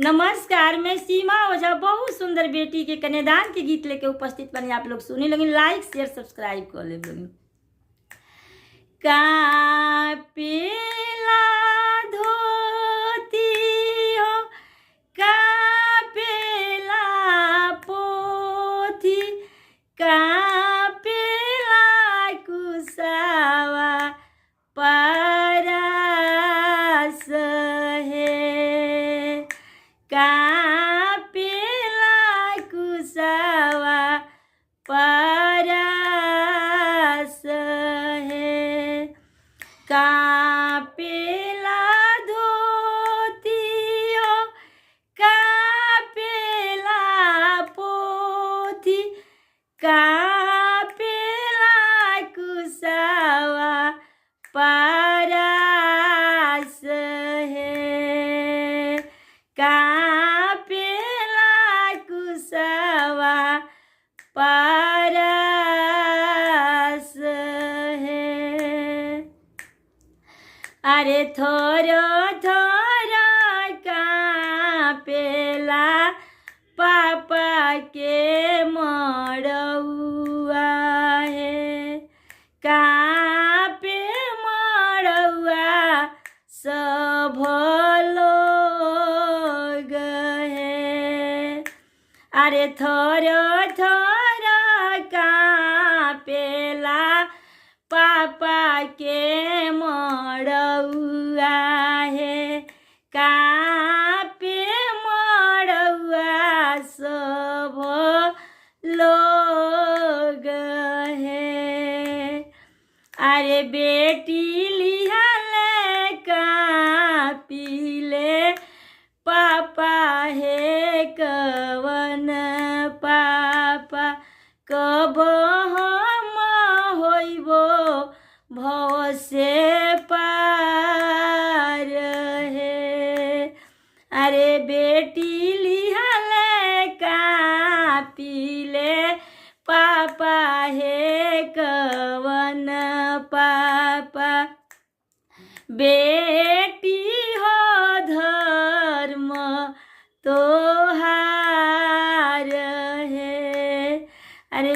नमस्कार, मैं सीमा ओझा बहुत सुंदर बेटी के कन्यादान के गीत लेके उपस्थित बनी। आप लोग सुनी लोगी, लाइक शेयर सब्सक्राइब कर ले लोगी। कापेला धोती हो, कापेला पोथी, कापेला कुसावा परास है। कापेला कुसावा परास है। कापेला धोती हो, कापेला पोथी, कापेला कुसावा परास है। कापेला कुसावा परास है। अरे थोरो थोरो कापेला पापा के मड़ौआ है। कापे मड़ौआ सब लोग है। अरे थोरो थोरो कापेला पापा के मड़ौआ है। कापे मड़ौआ सब लोग है। अरे बेटी लिहाले कापिले पापा है कवन पापा, कब हम होइबो भव से पार है। अरे बेटी लिहाले कापिले पापा है कवन पापा, बेटी हो धर्म तोहार है। अरे